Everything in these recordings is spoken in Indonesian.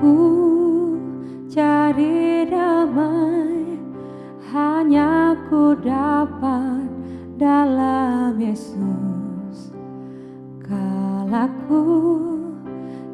ku cari damai, hanya ku dapat dalam Yesus. Kala ku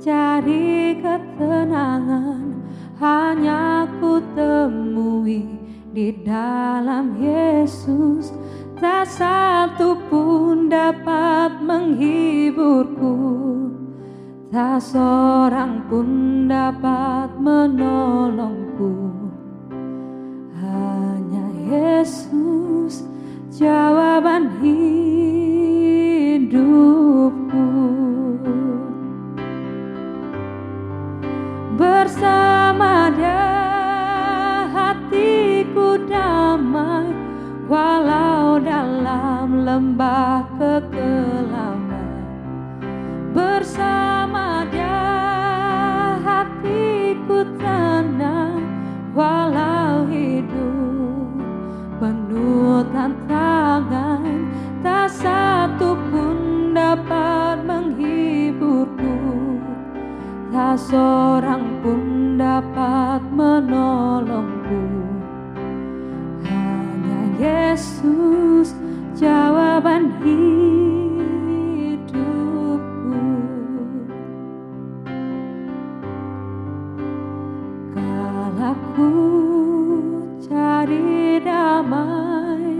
cari ketenangan, hanya ku temui di dalam Yesus. Tak satu pun dapat menghiburku, tak seorang pun dapat menolongku. Hanya Yesus jawaban hidupku. Bersama Dia hatiku damai, walau dalam lembah kekelaman. Bersama Dia hatiku tenang, walau hidup penuh tantangan. Tak satu pun dapat menghiburku, tak seorang pun dapat menolongku. Hanya Yesus jawaban hidupku. Kala ku cari damai,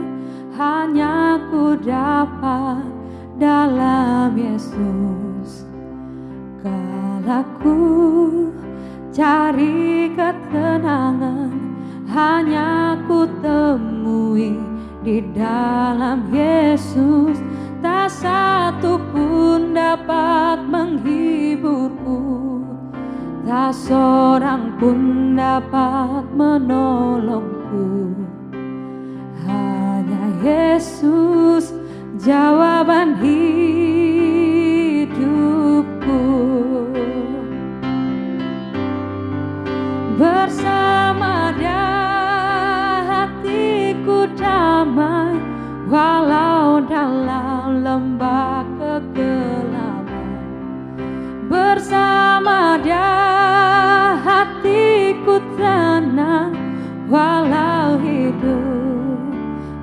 hanya ku dapat dalam Yesus. Kala ku cari ketenangan, hanya ku temui di dalam Yesus. Tak satu pun dapat menghiburku, tak seorang pun dapat menolongku. Hanya Yesus jawaban hidupku. Bersama Dia hatiku damai, walau dalam lembah kegelapan. Bersama Dia hatiku tenang, walau hidup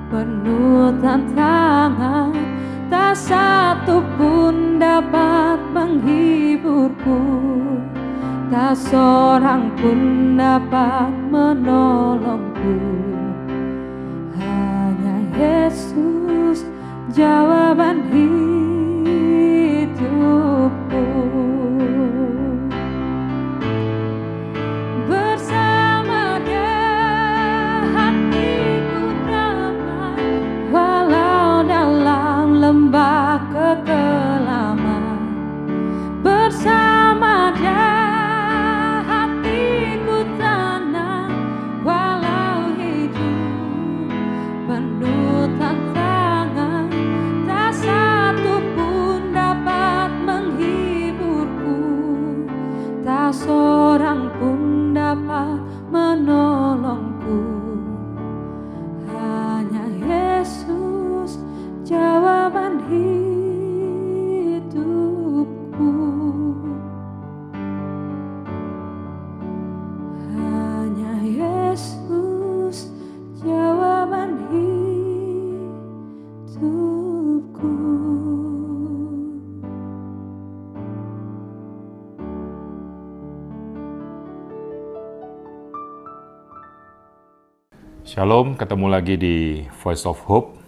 penuh tantangan. Tak satu pun dapat menghiburku, tak seorang pun dapat menolongku. Hanya Yesus jawaban hidupku. Bersama Dia hatiku damai, walau dalam lembah kekelaman. Bersama Dia hatiku tenang, walau hidup penuh tantangan. Tak satu pun dapat menghiburku, tak seorang pun dapat menolongku. Hanya Yesus jawaban hidupku. Hanya Yesus jawaban hidupku. Shalom, ketemu lagi di Voice of Hope.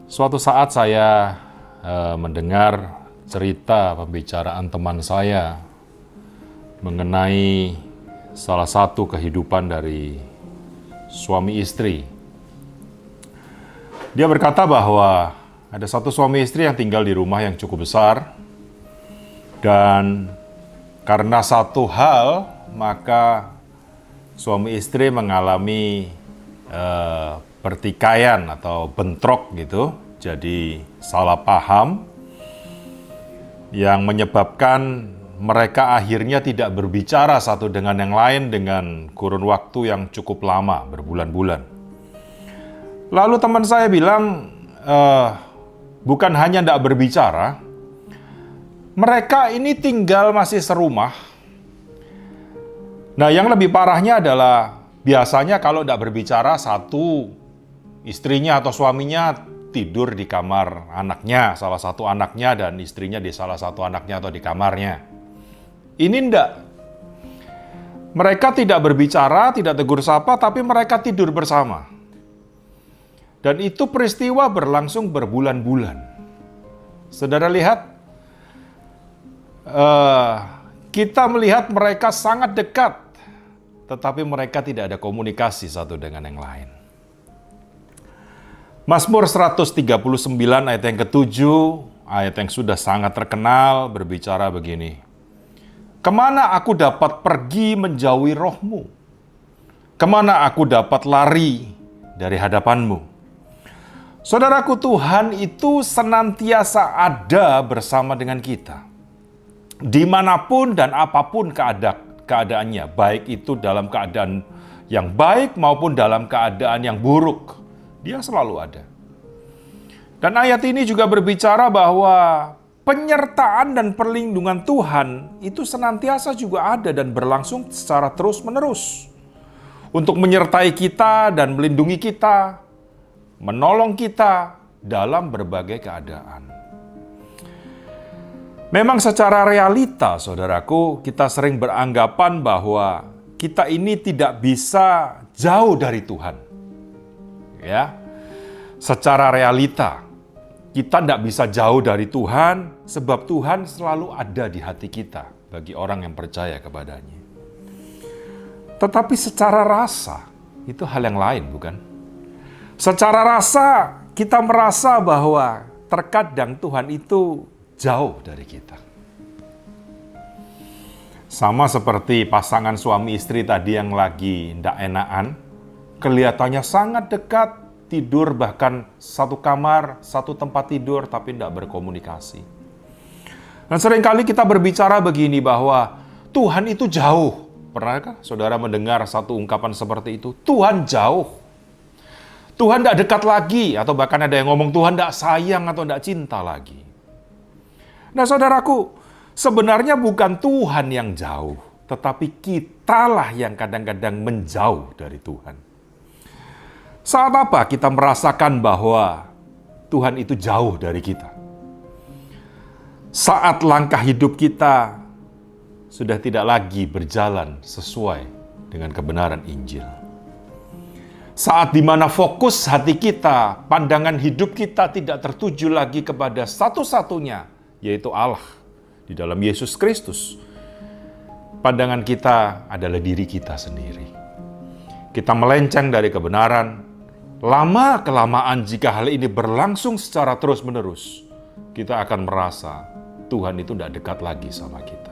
Suatu saat saya mendengar cerita pembicaraan teman saya mengenai salah satu kehidupan dari suami istri. Dia berkata bahwa ada satu suami istri yang tinggal di rumah yang cukup besar, dan karena satu hal maka suami istri mengalami pertikaian atau bentrok gitu, jadi salah paham yang menyebabkan mereka akhirnya tidak berbicara satu dengan yang lain dengan kurun waktu yang cukup lama, berbulan-bulan. Lalu teman saya bilang, bukan hanya tidak berbicara, mereka ini tinggal masih serumah, Nah, yang lebih parahnya adalah biasanya kalau tidak berbicara, satu istrinya atau suaminya tidur di kamar anaknya, salah satu anaknya, dan istrinya di salah satu anaknya atau di kamarnya. Ini enggak. Mereka tidak berbicara, tidak tegur sapa, tapi mereka tidur bersama. Dan itu peristiwa berlangsung berbulan-bulan. Saudara lihat, kita melihat mereka sangat dekat, tetapi mereka tidak ada komunikasi satu dengan yang lain. Mazmur 139 ayat yang ke-7, ayat yang sudah sangat terkenal, berbicara begini. Kemana aku dapat pergi menjauhi roh-Mu? Kemana aku dapat lari dari hadapan-Mu? Saudaraku, Tuhan itu senantiasa ada bersama dengan kita. Dimanapun dan apapun keadaannya, baik itu dalam keadaan yang baik maupun dalam keadaan yang buruk, Dia selalu ada. Dan ayat ini juga berbicara bahwa penyertaan dan perlindungan Tuhan itu senantiasa juga ada dan berlangsung secara terus-menerus untuk menyertai kita dan melindungi kita, menolong kita dalam berbagai keadaan. Memang secara realita, saudaraku, kita sering beranggapan bahwa kita ini tidak bisa jauh dari Tuhan. Ya, secara realita, kita tidak bisa jauh dari Tuhan sebab Tuhan selalu ada di hati kita bagi orang yang percaya kepadanya. Tetapi secara rasa, itu hal yang lain, bukan? Secara rasa, kita merasa bahwa terkadang Tuhan itu jauh dari kita. Sama seperti pasangan suami istri tadi yang lagi ndak enakan, kelihatannya sangat dekat, tidur bahkan satu kamar, satu tempat tidur, tapi ndak berkomunikasi. Dan seringkali kita berbicara begini bahwa Tuhan itu jauh. Pernahkah saudara mendengar satu ungkapan seperti itu? Tuhan jauh. Tuhan tidak dekat lagi, atau bahkan ada yang ngomong Tuhan tidak sayang atau tidak cinta lagi. Nah saudaraku, sebenarnya bukan Tuhan yang jauh, tetapi kitalah yang kadang-kadang menjauh dari Tuhan. Saat apa kita merasakan bahwa Tuhan itu jauh dari kita? Saat langkah hidup kita sudah tidak lagi berjalan sesuai dengan kebenaran Injil. Saat di mana fokus hati kita, pandangan hidup kita tidak tertuju lagi kepada satu-satunya, yaitu Allah di dalam Yesus Kristus. Pandangan kita adalah diri kita sendiri. Kita melenceng dari kebenaran. Lama-kelamaan jika hal ini berlangsung secara terus-menerus, kita akan merasa Tuhan itu tidak dekat lagi sama kita.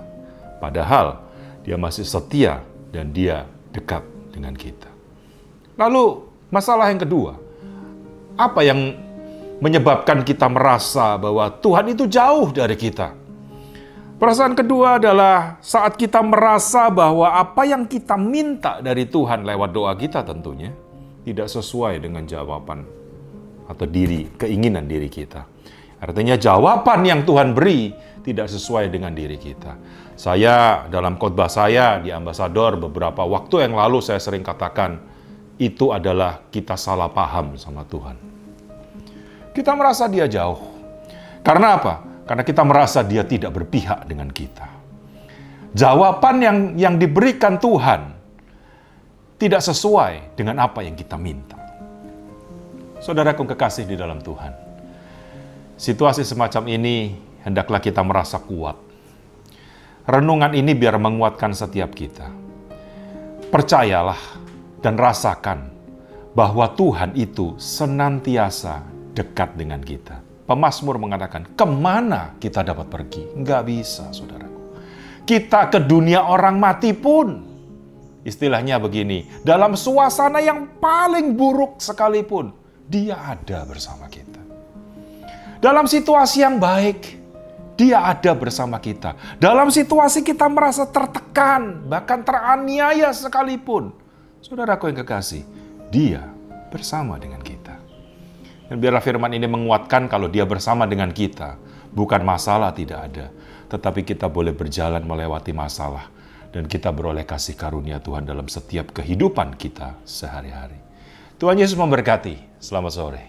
Padahal Dia masih setia dan Dia dekat dengan kita. Lalu masalah yang kedua, apa yang menyebabkan kita merasa bahwa Tuhan itu jauh dari kita? Perasaan kedua adalah saat kita merasa bahwa apa yang kita minta dari Tuhan lewat doa kita tentunya tidak sesuai dengan jawaban atau keinginan diri kita. Artinya jawaban yang Tuhan beri tidak sesuai dengan diri kita. Saya dalam khotbah saya di Ambasador beberapa waktu yang lalu saya sering katakan itu adalah kita salah paham sama Tuhan. Kita merasa Dia jauh. Karena apa? Karena kita merasa Dia tidak berpihak dengan kita. Jawaban yang diberikan Tuhan tidak sesuai dengan apa yang kita minta. Saudaraku kekasih di dalam Tuhan, situasi semacam ini hendaklah kita merasa kuat. Renungan ini biar menguatkan setiap kita. Percayalah dan rasakan bahwa Tuhan itu senantiasa dekat dengan kita. Pemazmur mengatakan, kemana kita dapat pergi? Enggak bisa, saudaraku. Kita ke dunia orang mati pun, istilahnya begini, dalam suasana yang paling buruk sekalipun, Dia ada bersama kita. Dalam situasi yang baik, Dia ada bersama kita. Dalam situasi kita merasa tertekan, bahkan teraniaya sekalipun, saudaraku yang kekasih, Dia bersama dengan kita. Dan biarlah firman ini menguatkan kalau Dia bersama dengan kita, bukan masalah tidak ada, tetapi kita boleh berjalan melewati masalah dan kita beroleh kasih karunia Tuhan dalam setiap kehidupan kita sehari-hari. Tuhan Yesus memberkati. Selamat sore.